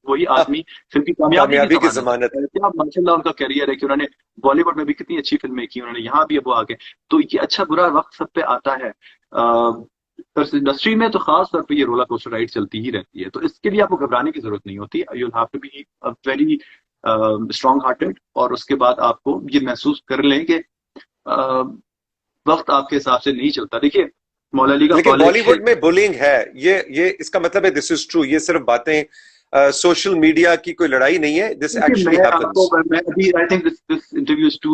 वही आदमी फिल्म की कामयाबी कामयाबी की की जमानत जमानत। है। क्या माशाल्लाह उनका करियर है कि उन्होंने बॉलीवुड में भी कितनी अच्छी फिल्में की, उन्होंने यहाँ भी अब वो आगे। तो ये अच्छा बुरा वक्त सब पे आता है। इंडस्ट्री में तो खास तौर पे ये रोलर कोस्टर राइड चलती ही रहती है, तो इसके लिए आपको घबराने की जरूरत नहीं होती। You have to be very strong hearted, और उसके बाद आपको ये महसूस कर लें कि वक्त आपके हिसाब से नहीं चलता। देखिए, मौला अली का लेकिन कॉल है कि बॉलीवुड में बुलिंग है, ये इसका मतलब है दिस इज ट्रू, ये सिर्फ बातें सोशल मीडिया की कोई लड़ाई नहीं है, दिस देखिए, एक्चुअली मैं आपको हैपेंस। मैं अभी I think this this interview is too,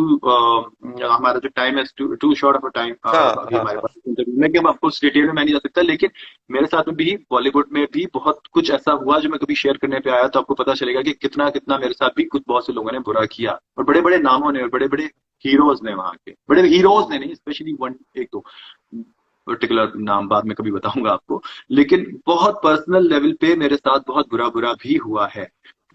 हमारा जो टाइम है too short of a time हाँ अभी हाँ हमारे हाँ। पास इंटरव्यू में, कि हम आपको डिटेल में मैं नहीं जा सकता। लेकिन मेरे साथ में भी बॉलीवुड में भी बहुत कुछ ऐसा हुआ जो मैं कभी शेयर करने पे आया तो आपको पता चलेगा कि कितना कितना मेरे साथ भी कुछ बहुत से लोगों ने बुरा किया, और बड़े बड़े नामों ने और बड़े बड़े हीरोज ने, वहां के बड़े हीरोज ने नहीं, स्पेशली वन एक दो पर्टिकुलर नाम बाद में कभी बताऊंगा आपको। लेकिन बहुत पर्सनल लेवल पे मेरे साथ बहुत बुरा बुरा भी हुआ है।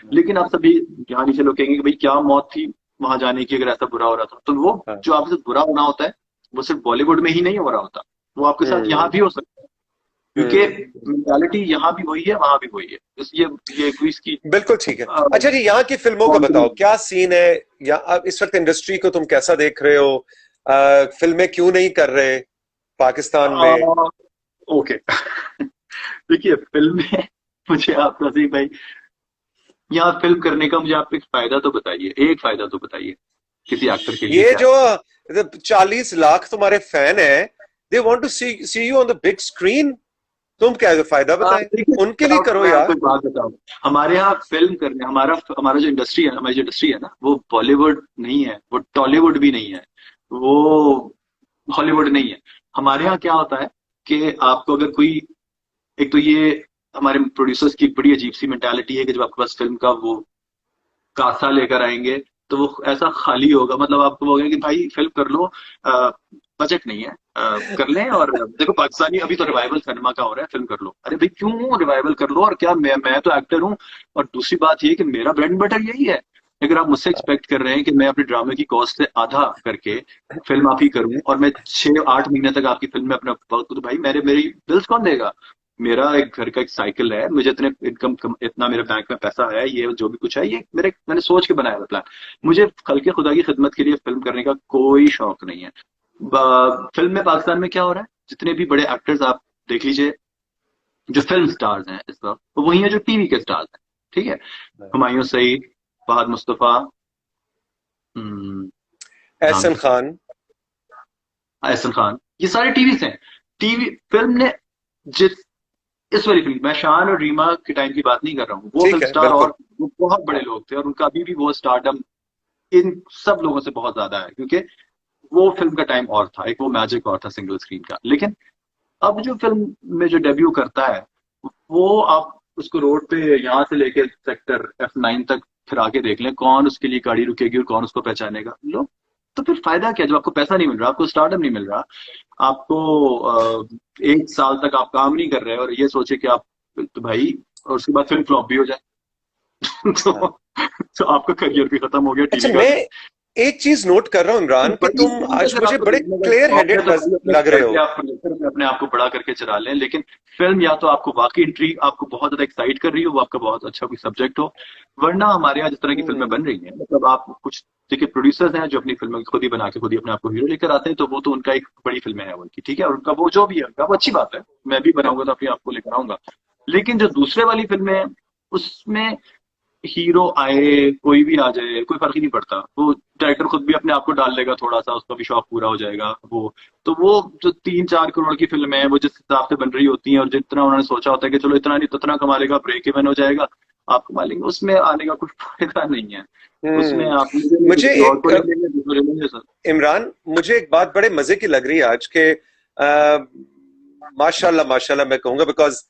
लेकिन आप सभी यहाँ नीचे लोग कहेंगे कि भाई क्या मौत थी वहां जाने की, अगर ऐसा बुरा हो रहा था। तो वो हाँ। जो आपके साथ बुरा होना होता है, वो सिर्फ बॉलीवुड में ही नहीं हो रहा होता, वो आपके साथ यहाँ हम्म भी हो सकता है। क्योंकि हम्म। मेंटालिटी यहाँ भी वही है, वहां भी वही है। ये कोई इसकी बिल्कुल ठीक है। अच्छा जी, यहाँ की फिल्मों का बताओ, क्या सीन है? या अब इस वक्त इंडस्ट्री को तुम कैसा देख रहे हो? फिल्में क्यों नहीं कर रहे पाकिस्तान में? ओके। देखिए, फिल्म में मुझे आप नजीर भाई, यहाँ फिल्म करने का मुझे आप एक फायदा तो बताइए, एक फायदा तो बताइए किसी एक्टर के लिए ये क्या जो 40 लाख तुम्हारे फैन है, they want to see you on the big screen, तुम क्या है फायदा है। बताएं? देखिए, उनके लिए करो मैं आपको यार। एक बात बताऊं, हमारे यहाँ फिल्म करने, हमारा हमारा जो इंडस्ट्री है, हमारी जो इंडस्ट्री है ना, वो बॉलीवुड नहीं है, वो टॉलीवुड भी नहीं है, वो हॉलीवुड नहीं है। हमारे यहाँ क्या होता है कि आपको अगर कोई, एक तो ये हमारे प्रोड्यूसर्स की बड़ी अजीब सी मेंटालिटी है कि जब आपके पास फिल्म का वो कासा लेकर आएंगे तो वो ऐसा खाली होगा, मतलब आपको बोलेंगे कि भाई फिल्म कर लो, बजट नहीं है, कर लें। और देखो, पाकिस्तानी अभी तो रिवाइवल सिनेमा का हो रहा है, फिल्म कर लो। अरे भाई, क्यों रिवाइवल कर लो, और क्या मैं तो एक्टर हूँ। और दूसरी बात ये कि मेरा ब्रेड एंड बटर यही है। अगर आप मुझसे एक्सपेक्ट कर रहे हैं कि मैं अपने ड्रामे की कॉस्ट से आधा करके फिल्म आप ही करूं, और मैं 6-8 महीने तक आपकी फिल्म में अपना वक्त, तो भाई मेरे मेरी बिल्स कौन देगा? मेरा एक घर का एक साइकिल है, मुझे इतने इनकम, इतना मेरे बैंक में पैसा है, ये जो भी कुछ है ये मेरे मैंने सोच के बनाया हुआ प्लान। मुझे कल के खुदा की खिदमत के लिए फिल्म करने का कोई शौक नहीं है। फिल्म में पाकिस्तान में क्या हो रहा है, जितने भी बड़े एक्टर्स आप देख लीजिए, जो फिल्म स्टार्स हैं इस वक्त, वो वही है जो टीवी के स्टार्स हैं। ठीक है, हुमायूं सईद, फहद मुस्तफा, हम्म, नाम एहसन क्या, खान। एहसन खान, ये सारे टीवी से हैं। टीवी फिल्म ने जिस, इस वाली फिल्म, मैं शान और रीमा के टाइम की बात नहीं कर रहा हूँ, वो ठीक फिल्म है, स्टार, बिल्कुल। और वो बहुत बड़े लोग थे, और उनका अभी भी वो स्टारडम इन सब लोगों से बहुत ज्यादा है, क्योंकि वो फिल्म का टाइम और था, एक वो मैजिक और था सिंगल स्क्रीन का। लेकिन अब जो फिल्म में जो डेब्यू करता है, वो आप उसको रोड पे यहाँ से लेके सेक्टर F9 तक फिर आके देख लें, कौन उसके लिए गाड़ी रुकेगी और कौन उसको पहचानेगा लो। तो फिर फायदा क्या, जब आपको पैसा नहीं मिल रहा, आपको स्टार्टअप नहीं मिल रहा, आपको 1 साल तक आप काम नहीं कर रहे और ये सोचे कि आप, तो भाई, और उसके बाद फिल्म फ्लॉप भी हो जाए। हाँ। तो, तो आपका करियर भी खत्म हो गया अच्छा, टीवी का मैं भी। एक चीज नोट कर रहा हूँ तो इमरान, कि बड़ी तुम फिल्म आज अगर मुझे आपको बड़े देखने का क्लियर शौक है हेडेड तो भाई अपने लग रहे घर हो। पे आप प्रोजेक्टर पे अपने आप को बड़ा करके चला लें। लेकिन फिल्म या तो आपको वाकई इंट्री आपको बहुत ज्यादा एक्साइट कर रही हो, वो आपका बहुत अच्छा कोई सब्जेक्ट हो, वरना हमारे यहाँ जिस तरह की फिल्में हम्म बन रही हैं, मतलब आप कुछ देखिए, प्रोड्यूसर्स हैं जो अपनी फिल्म खुद ही बना के खुद ही अपने आप को हीरो लेकर आते हैं, तो वो तो उनका एक बड़ी फिल्में है उनकी, ठीक है, और उनका वो जो भी है उनका वो अच्छी बात है, मैं भी बनाऊंगा तो अपने आप को लेकर आऊंगा। लेकिन जो दूसरे वाली फिल्में हैं, उसमें हीरो आए कोई भी आ जाए कोई फर्क ही नहीं पड़ता, वो डायरेक्टर खुद भी अपने आप को डाल लेगा थोड़ा सा, उसका भी शौक पूरा हो जाएगा वो। तो वो जो 3-4 करोड़ की फिल्म है, वो जिस हिसाब से बन रही होती हैं और जितना उन्होंने सोचा होता है कि चलो इतना नहीं तो इतना कमा लेगा, ब्रेक इवन हो जाएगा, आप कमा लेंगे, उसमें आने का कुछ फायदा नहीं है। उसमें हम्म। आप मुझे नहीं तो मुझे किसी और एक को ले लेंगे, दूसरे ले लेंगे सर। इमरान, मुझे एक बात बड़े मजे की लग रही है आज के, माशाल्लाह माशाल्लाह मैं कहूंगा, बिकॉज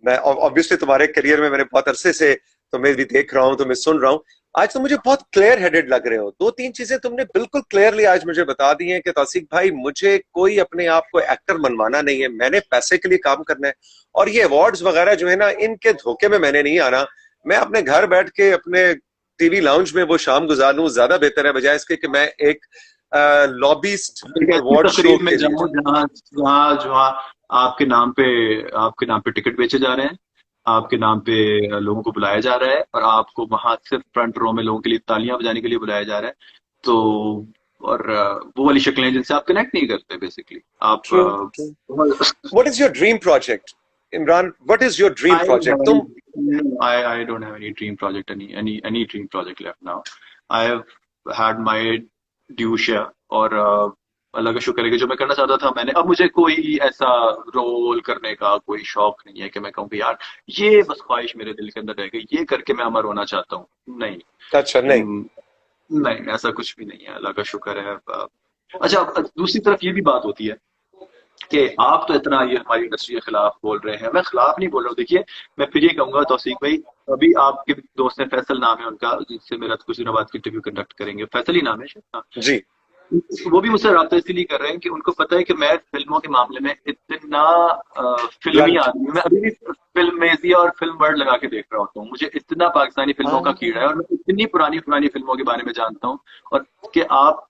मैं ऑब्वियसली तुम्हारे करियर में मैंने बहुत अरसे से तुम्हें भी देख रहा हूं, तुम्हें सुन रहा हूं। आज तो मुझे बहुत क्लियर हेडेड लग रहे हो, 2-3 चीजें तुमने बिल्कुल क्लियरली आज मुझे बता दी हैं कि तौसीक भाई, मुझे कोई अपने आप को एक्टर मनवाना नहीं है, मैंने पैसे के लिए काम करना है, और ये अवार्ड्स वगैरह जो है ना, इनके धोखे में मैंने नहीं आना। मैं अपने घर बैठ के अपने टीवी लाउंज में वो शाम गुजार लूं, ज्यादा बेहतर है, बजाय इसके कि मैं एक लॉबीस्ट एक ऐसी अवार्ड शो तकरीर में के लिए जाऊं जाऊं। जहाँ जहाँ जहाँ आपके नाम पे आपके नाम पे टिकट बेचे जा रहे हैं, आपके नाम पे लोगों को बुलाया जा रहा है और आपको वहां सिर्फ फ्रंट रो में लोगों के लिए तालियां बजाने के लिए बुलाया जा रहा है। तो और वो वाली शक्लें जिनसे आप कनेक्ट नहीं करते बेसिकली आप true true. What is your dream project Imran, what is your dream I don't project have तुम? any. No, I don't have any dream project, any dream project left now. I have had my due share और अल्लाह का शुक्र है कि जो मैं करना चाहता था मैंने। अब मुझे कोई ऐसा रोल करने का कोई शौक नहीं है कि मैं कहूँ कि यार ये बस ख्वाहिश मेरे दिल के अंदर रह गई, ये करके मैं अमर होना चाहता हूँ। नहीं। अच्छा नहीं। नहीं, ऐसा कुछ भी नहीं है, अल्लाह का शुक्र है। अच्छा, दूसरी तरफ ये भी बात होती है कि आप तो इतना ये हमारी इंडस्ट्री के खिलाफ बोल रहे हैं। मैं खिलाफ नहीं बोल रहा हूँ, देखिए मैं फिर ये कहूंगा तौसीक भाई, अभी आपके दोस्त हैं फैसल नाम है उनका, जिनसे मेरा कुछ दिनों बाद इंटरव्यू कंडक्ट करेंगे, फैसल ही नाम है शायद, हाँ। जी। वो भी मुझसे रब्ता इसलिए कर रहे हैं कि उनको पता है कि मैं फिल्मों के मामले में इतना फिल्मी ब्लंट। आदमी हूँ। मैं अभी भी फिल्म मेजिया और फिल्म वर्ड लगा के देख रहा होता हूँ, मुझे इतना पाकिस्तानी फिल्मों का कीड़ा है और मैं इतनी पुरानी पुरानी फिल्मों के बारे में जानता हूँ। और कि आप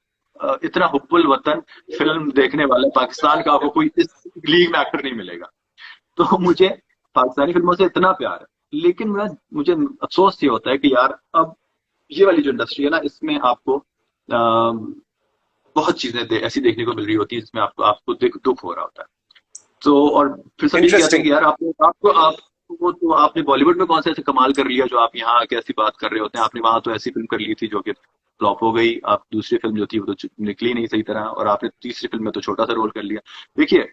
इतना हुब्बुल वतन फिल्म देखने वाला पाकिस्तान का आपको कोई इस लीग में एक्टर नहीं मिलेगा। तो मुझे पाकिस्तानी फिल्मों से इतना प्यार है, लेकिन मुझे अफसोस ये होता है कि यार अब ये वाली जो इंडस्ट्री है ना, इसमें आपको बहुत चीजें ऐसी देखने को मिल रही होती है जिसमें आपको आपको दुख हो रहा होता है। तो और फिर सब यही कहते हैं इंटरेस्टिंग। कि यार आपको तो आपने बॉलीवुड में कौन सा ऐसे कमाल कर लिया जो आप यहाँ आके ऐसी बात कर रहे होते हैं, आपने वहां तो ऐसी फिल्म कर ली थी जो कि फ्लॉप हो गई, आप दूसरी फिल्म जो थी वो तो निकली नहीं सही तरह, और आपने तीसरी फिल्म में तो छोटा सा रोल कर लिया। देखिए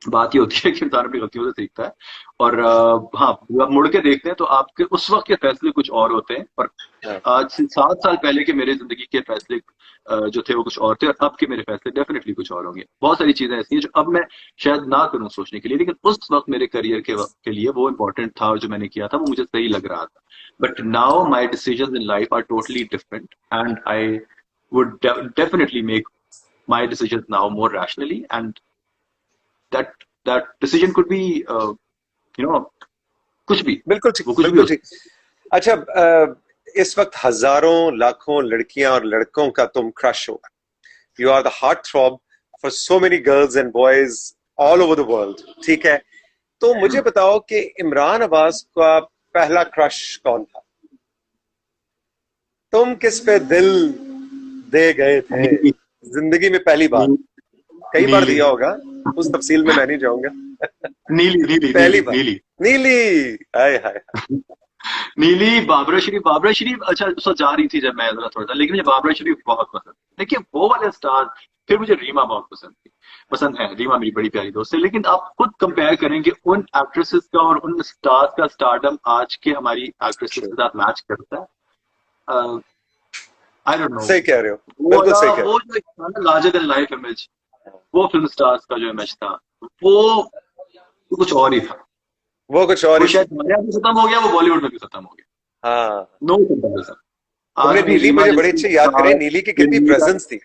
बात ये होती है कि इंसान अपनी गलतियों से सीखता है। और हाँ, आप मुड़ के देखते हैं तो आपके उस वक्त के फैसले कुछ और होते हैं, और आज से 7 साल पहले के मेरे जिंदगी के फैसले जो थे वो कुछ और थे, और अब के मेरे फैसले डेफिनेटली कुछ और होंगे। बहुत सारी चीजें ऐसी हैं जो अब मैं शायद ना करूं सोचने के लिए, लेकिन उस वक्त मेरे करियर के लिए वो इम्पोर्टेंट था, और जो मैंने किया था वो मुझे सही लग रहा था। But now my decision in life are totally different, and I would definitely make my decision now more rationally, and that decision could be you know कुछ भी, बिल्कुल ठीक, वो कुछ भी बिल्कुल हो ठीक। अच्छा, इस वक्त हजारों लाखों लड़कियां और लड़कों का तुम क्रश हो, you are the heart throb for so many girls and boys all over the world, ठीक है? तो मुझे बताओ कि इमरान अब्बास का पहला क्रश कौन था? तुम किस पे दिल दे गए थे नीली, जिंदगी में पहली बार? कई बार नीली, दिया होगा, उस तफसील में मैं नहीं जाऊंगा। नीली, नीली, पहली नीली, बार नीली, नीली, हाय हाय। नीली, बाबरा शरीफ अच्छा उसको जा रही थी जब मैं जरा थोड़ा सा, लेकिन मुझे बाबरा शरीफ बहुत पसंद। देखिए वो वाले स्टार, फिर मुझे रीमा बहुत पसंद है। रीमा मेरी बड़ी प्यारी दोस्त है, लेकिन आप खुद कंपेयर करेंगे उन एक्ट्रेसेस का और उन स्टार्स का स्टारडम आज के हमारी एक्ट्रेसेस के साथ मैच करता है? I don't know. सही कह रहे हो, वो बिल्कुल सही वाला कह रहे वो जो एक था ना लार्जर देन लाइफ इमेज, वो फिल्म स्टार्स का जो इमेज था, वो कुछ और ही था। हो। वो कुछ और वो ही। शायद हमारे यहाँ भी खत्म हो गया, वो बॉलीवुड में भी खत्म हो गया। हाँ, नो कंपैरिजन। तुमने आज भी नीली, रीमा मुझे बड़ी जैसी अच्छी याद करे, स्टार, नीली की कितनी नीली का प्रेजेंस थी।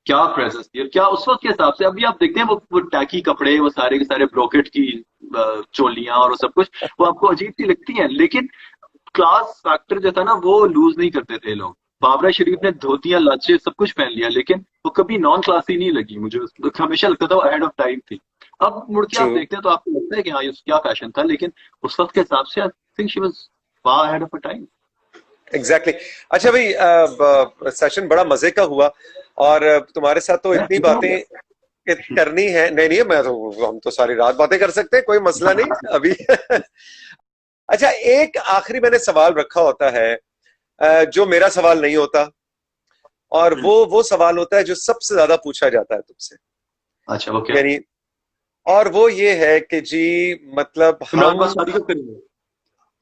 क्या प्रेजेंस थी, और क्या उस वक्त के हिसाब से। अभी आप देखते हैं वो टैकी कपड़े, वो सारे के सारे ब्रोकेट की चोलियां और वो सब कुछ, वो आपको अजीब सी लगती हैं, लेकिन क्लास फैक्टर जो था ना वो लूज नहीं करते थे लोग। बाबरा शरीफ ने धोतियां लाचे सब कुछ पहन लिया, लेकिन वो कभी नॉन क्लासी नहीं लगी मुझे, हमेशा लगता था वो अहेड ऑफ टाइम थी। अब मुड़ के आप ट्रू, देखते हैं तो आपको लगता है कि हाँ ये क्या फैशन था, लेकिन उस वक्त के हिसाब से I think she was far ahead of time. Exactly. अच्छा भाई, सेशन बड़ा मजे का हुआ, और तुम्हारे साथ तो इतनी बातें करनी है। नहीं नहीं, मैं तो, हम तो सारी रात बातें कर सकते हैं, कोई मसला नहीं अभी। अच्छा, एक आखिरी मैंने सवाल रखा होता है, जो मेरा सवाल नहीं होता, और वो सवाल होता है जो सबसे ज्यादा पूछा जाता है तुमसे, अच्छा वो क्या? यानी, और वो ये है कि जी मतलब इमरान हम, खान शादी कब करेंगे?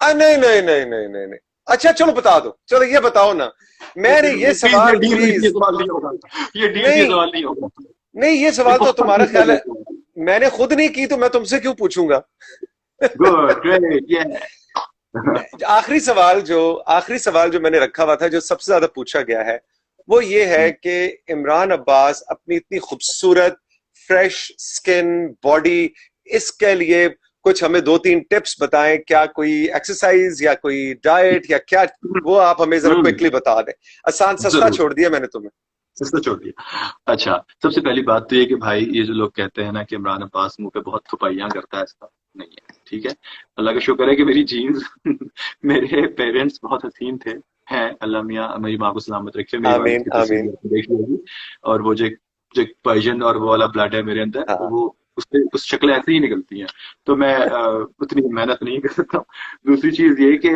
नहीं नहीं नहीं नहीं नहीं नहीं, अच्छा चलो बता दो, चलो ये बताओ ना। मैंने ये प्लीज ये सवाल, डील ये प्लीज, सवाल नहीं होगा, ये डील ये नहीं सवाल नहीं होगा, नहीं, ये ये सवाल तो बहुत तुम्हारा पूछा ख्याल है, जाता है। मैंने खुद नहीं की तो मैं तुमसे क्यों पूछूंगा? गुड, ग्रेट, ये आखिरी सवाल जो मैंने रखा हुआ था, जो सबसे ज्यादा पूछा गया है, वो ये है कि इमरान अब्बास अपनी इतनी खूबसूरत फ्रेश स्किन बॉडी, इसके लिए कुछ हमें 2-3 टिप्स बताएं, क्या कोई एक्सरसाइज या कोई डाइट या क्या, वो आप हमें जरा क्विकली बता दें। आसान सस्ता जरूर। छोड़ दिया मैंने तुम्हें। इसको छोड़ दिया। अच्छा, सबसे पहली बात तो ये कि भाई ये जो लोग कहते हैं ना कि इमरान अब्बास मुंह पे बहुत थुपाइयां करता है, ऐसा नहीं है, ठीक है। अल्लाह का शुक्र है कि मेरी जीन्स मेरे पेरेंट्स बहुत हसीन थे, हैं, अल्लाह मियाँ मेरी माँ को सलामत रखे, मेरी वालिद आमीन की आमीन। तस्वीर आपने देख ली होगी। और वो जो जो पर्शियन और वो वाला ब्लड है मेरे अंदर, हाँ, वो उससे उस शक्ल ऐसे ही निकलती है। तो मैं उतनी मेहनत नहीं कर सकता हूँ। दूसरी चीज ये कि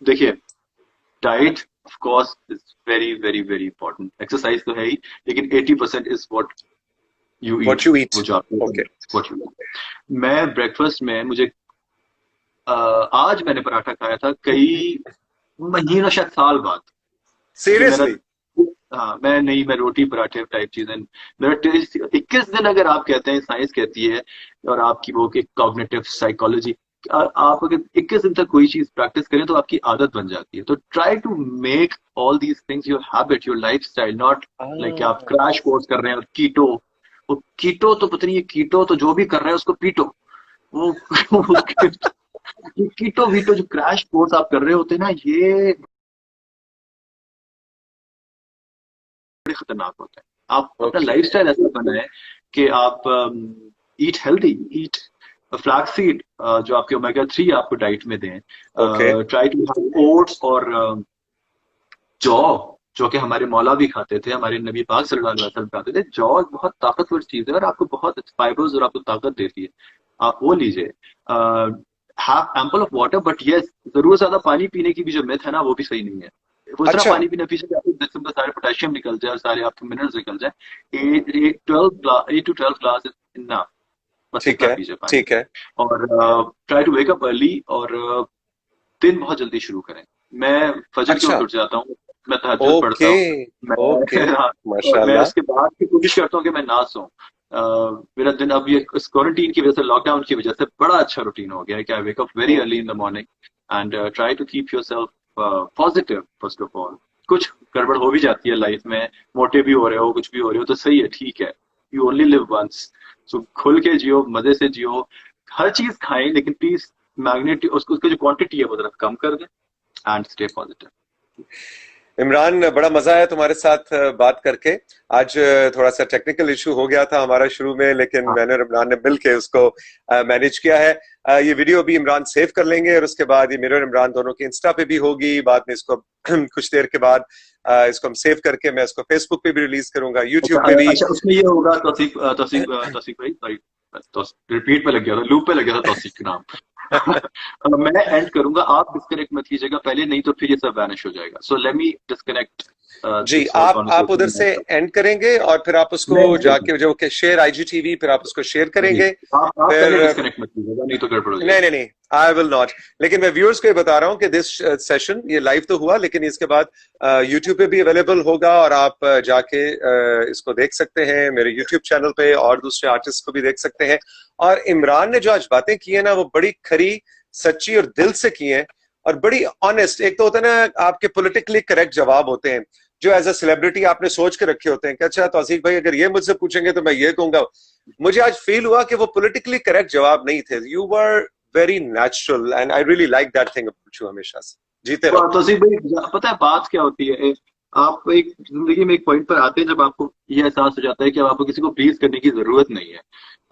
देखिए, diet of course is very very very important, exercise तो है ही, लेकिन 80% is what you what eat, you eat. वो जो आपको ओके। What you eat. मैं ब्रेकफास्ट में मुझे आज मैंने पराठा खाया था कई महीनों, शायद साल बाद, क्योंकि मेरा, सीरियसली? हाँ मैं नहीं, मैं रोटी पराठे टाइप चीजें, मेरा टेस्ट 21 दिन, अगर आप कहते हैं, साइंस कहती है, और आपकी वो कि कॉग्निटिव साइकोलॉजी, आप अगर 21 दिन तक कोई चीज प्रैक्टिस करें तो आपकी आदत बन जाती है। तो try to make all these things your habit, your lifestyle, not like आप क्रैश कोर्स कर रहे हैं और कीटो, वो कीटो तो पता नहीं, ये कीटो तो जो भी कर रहे हैं उसको पीटो, वो, वो ये कीटो वीटो जो क्रैश कोर्स आप कर रहे होते हैं ना, ये बड़े खतरनाक होते हैं। आप अपना ओके। लाइफस्टाइल ऐसा बनाएं कि आप eat healthy, eat flaxseed, जो आपके ओमेगा 3 आपको डाइट में दें। Okay. Try to have oats और जौ, जो कि हमारे मौला भी खाते थे, हमारे नबी पाक सल्लल्लाहु अलैहि वसल्लम खाते थे। जौ एक बहुत ताकतवर चीज है और आपको बहुत फाइबर्स और आपको ताकत देती है, आप वो लीजिए। Have ample of water, but yes, जरूर ज्यादा पानी पीने की भी जो मिथ है ना, वो भी सही नहीं है। वो इतना अच्छा। पानी पीना पीछे कि आपके जिस्म का सारे पोटेशियम निकल जाए और सारे आपके मिनरल्स निकल जाए। 8 to 12 ग्लास इज इनफ, बस ठीक इतना है। पीजिए पानी। ठीक है। और try to wake up early, और दिन बहुत जल्दी शुरू करें। मैं फजर के अच्छा। वक्त उठ जाता हूँ, मैं तहज्जुद पढ़ता ओके। हूँ, मैं ओके। हाँ, और मैं माशाल्लाह। उसके बाद की कोशिश करता हूँ कि मैं ना सोऊं। मेरा दिन अब ये इस क्वारंटीन की वजह से, लॉकडाउन की वजह से बड़ा अच्छा रूटीन हो गया है कि I wake up very early in the morning and try to keep yourself positive first of all. कुछ गड़बड़ हो भी जाती है लाइफ में, मोटे भी हो रहे हो, कुछ भी हो रहे हो, तो सही है, ठीक है, यू ओनली लिव वंस। सो खुल के जियो, मजे से जियो, हर चीज खाएं, लेकिन प्लीज मैग्नेट उसको, उसका जो क्वांटिटी है वो जरा कम कर दें, एंड स्टे पॉजिटिव। इमरान, बड़ा मजा आया तुम्हारे साथ बात करके। आज थोड़ा सा टेक्निकल इशू हो गया था हमारा शुरू में, लेकिन हाँ, मैंने और इमरान ने मिल के उसको मैनेज किया है। ये वीडियो भी इमरान सेव कर लेंगे और उसके बाद ये मेरे और इमरान दोनों की इंस्टा पे भी होगी। बाद में इसको कुछ देर के बाद इसको हम सेव करके मैं इसको फेसबुक पे भी रिलीज करूंगा, यूट्यूब अच्छा पे भी। अच्छा, उसमें ये होगा तौसीफ, तौसीफ भाई, सॉरी, तो रिपीट पे लग गया था, लूप पे लग गया था तौसीफ के नाम। मैं एंड करूंगा, आप डिस्कनेक्ट मत कीजिएगा पहले, नहीं तो फिर ये सब वैनिश हो जाएगा। सो लेट मी डिस्कनेक्ट जी, दिस होल आप उधर से कॉन्वर्सेशन। एंड करेंगे और फिर आप उसको मैं end करूंगा। जाके जो कि शेयर आईजीटीवी, फिर आप उसको शेयर जी, करेंगे। आप पहले फिर डिस्कनेक्ट मत कीजिएगा, नहीं तो गड़बड़ हो नहीं जाएगी। नहीं नहीं, आई विल नॉट। लेकिन मैं व्यूअर्स को ये बता रहा हूँ कि दिस सेशन ये लाइव तो हुआ, लेकिन इसके बाद यूट्यूब पे भी अवेलेबल होगा और आप जाके इसको देख सकते हैं मेरे यूट्यूब चैनल पे, और दूसरे आर्टिस्ट को भी देख सकते हैं। और इमरान ने जो आज बातें की है ना, वो बड़ी खरी, सच्ची और दिल से की हैं, और बड़ी ऑनेस्ट। एक तो होता है ना आपके पॉलिटिकली करेक्ट जवाब होते हैं जो एज अ सेलिब्रिटी आपने सोच के रखे होते हैं कि अच्छा तौसीफ भाई अगर ये मुझसे पूछेंगे तो मैं ये कहूंगा। मुझे आज फील हुआ कि वो पॉलिटिकली करेक्ट जवाब नहीं थे। You were very natural and I really like that thing about you. हमेशा से जीते रहो। तौसीफ भाई, पता है बात क्या होती है, आप एक जिंदगी में एक पॉइंट पर आते हैं जब आपको ये एहसास हो जाता है कि अब आपको किसी को प्लीज करने की जरूरत नहीं है।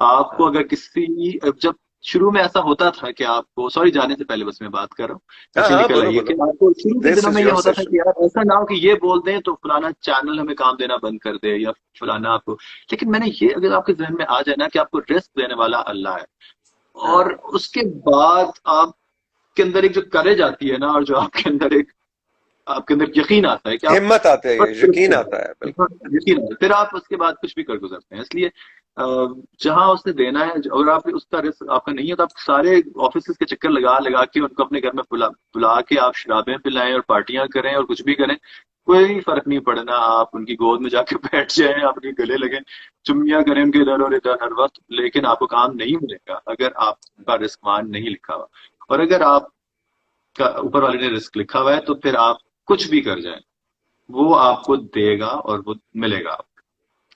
आपको अगर किसी, जब शुरू में ऐसा होता था कि आपको, सॉरी जाने से पहले बस मैं बात कर रहा हूँ, हाँ ऐसे हाँ, निकल बोलो आई है कि बोलो। आपको शुरू के दिस दिनों इज में ये योर होता था सेशन। कि यार ऐसा ना हो कि ये बोल दें तो फलाना चैनल हमें काम देना बंद कर दे, या फलाना आपको, लेकिन मैंने ये, अगर आपके जहन में आ जाए ना कि आपको रिस्क देने वाला अल्लाह है, और हाँ, उसके बाद आपके अंदर एक जो करेज आती है ना, और जो आपके अंदर यकीन आता है कि आप हिम्मत आते बस है, यकीन आता है, बिल्कुल। यकीन आता है, फिर आप उसके बाद कुछ भी कर गुजरते हैं। इसलिए जहां उसने देना है, और आप उसका रिस्क आपका नहीं है, तो आप सारे ऑफिस के चक्कर लगा लगा के उनको अपने घर में बुला बुला के आप शराबें पिलाएं और पार्टियां करें और कुछ भी करें, कोई फर्क नहीं पड़ना। आप उनकी गोद में जाके बैठ जाएं, आप उनके गले लगें, चुम्मियां करें उनके इधर और इधर हर वक्त, लेकिन आपको काम नहीं मिलेगा अगर आपका रिस्क मान नहीं लिखा हुआ। और अगर आपका ऊपर वाले ने रिस्क लिखा हुआ है तो फिर आप कुछ भी कर जाएं, वो आपको देगा और वो मिलेगा आपको।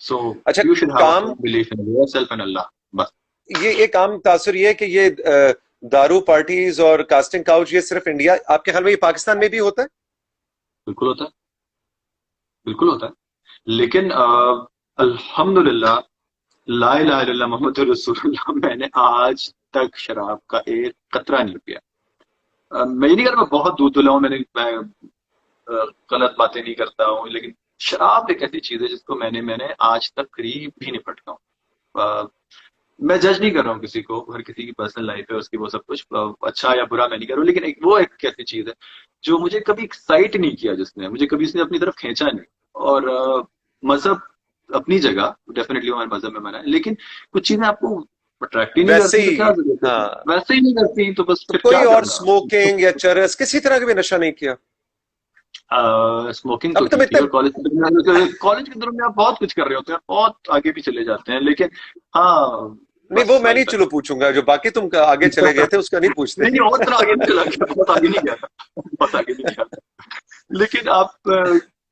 सो अच्छा, यू शुड हैव काम, बिलीफ इन योरसेल्फ एंड अल्लाह, बस। ये काम तासुर ये है कि ये दारू पार्टीज और कास्टिंग काउच ये सिर्फ इंडिया, आपके ख्याल में ये पाकिस्तान में भी होता है? बिल्कुल होता है, बिल्कुल होता है। लेकिन अल्हम्दुलिल्लाह, ला इलाहा इल्लल्लाह मोहम्मद रसूलुल्लाह, मैंने आज तक शराब का एक कतरा नहीं पिया। मैं ये नहीं कर, मैं बहुत दूध धुला हूँ, मैं गलत बातें नहीं करता हूँ, लेकिन शराब एक ऐसी चीज है जिसको मैंने मैंने आज तक करीब भी नहीं पटका हूँ। मैं जज नहीं कर रहा हूँ किसी को, हर किसी की पर्सनल लाइफ है उसकी, वो सब कुछ अच्छा या बुरा मैं नहीं कर रहा हूँ, लेकिन वो एक ऐसी चीज है जो मुझे कभी एक्साइट नहीं किया, जिसने मुझे कभी इसने अपनी तरफ खींचा नहीं। और मजहब अपनी जगह डेफिनेटली हमारे मजहब में मना है, लेकिन कुछ चीजें आपको अट्रैक्ट ही नहीं वैसे करती तो क्या ही, जरूरत है, हाँ। वैसे ही नहीं करती तो बस तो फिर कोई क्या और करना। स्मोकिंग या चरस किसी तरह का भी नशा नहीं किया? स्मोकिंग तो अभी तुम की थी, इतने, और कॉलेज के दौरान में आप बहुत कुछ कर रहे होते हैं, बहुत आगे भी चले जाते हैं, लेकिन हाँ, नहीं बस वो मैं वहीं नहीं तक। चलो पूछूंगा, जो बाकी तुम आगे चले गए थे उसका नहीं पूछते। नहीं नहीं, और इतना आगे नहीं चला गया, बहुत आगे नहीं गया था, बहुत आगे नहीं गया था। लेकिन आप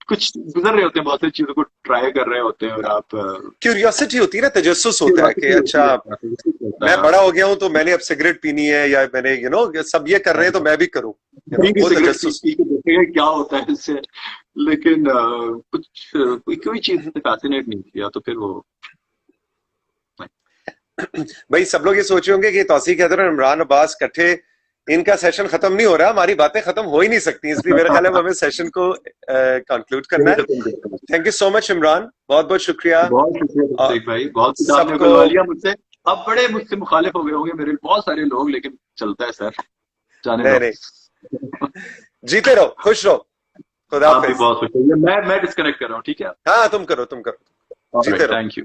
कुछ गुजर रहे होते हैं, बहुत सी चीजों को ट्राई कर रहे होते हैं, और आप क्यूरियोसिटी होती है ना, तजस्सुस होता है कि क्यूरियोसिटी होती अच्छा है, क्यूरियोसिटी होता मैं है। बड़ा हो गया हूं तो मैंने अब सिगरेट पीनी है, या मैंने सब ये कर रहे हैं तो मैं भी करूं, नहीं, वो सिगरेट पी तजस्सुस। पी के देखेगा क्या होता है इससे, लेकिन कुछ कोई कोई चीज से फैसिनेट नहीं किया तो फिर वो भाई सब लोग ये सोच रहे होंगे कि तौसीक हैदर और इमरान अब्बास इकट्ठे, इनका सेशन खत्म नहीं हो रहा, हमारी बातें खत्म हो ही नहीं सकती, इसलिए मेरा ख्याल है हमें सेशन को कंक्लूड करना नहीं है। खत्म करता। Thank you so much Imran, बहुत बहुत शुक्रिया। बहुत शुक्रिया और तौफीक भाई, बहुत कुछ आपने सबको, बुलवा लिया मुझसे। अब बड़े मुझसे मुखालिफ हो गए होंगे मेरे बहुत सारे लोग, लेकिन चलता है सर, जाने नहीं दो। नहीं, जीते रहो, खुश रहो, खुदा आप भी हाफिज। बहुत शुक्रिया, मैं डिस्कनेक्ट कर रहा हूँ, ठीक है। हाँ तुम करो, तुम करो, जीते ऑलराइट, रहो। Thank you.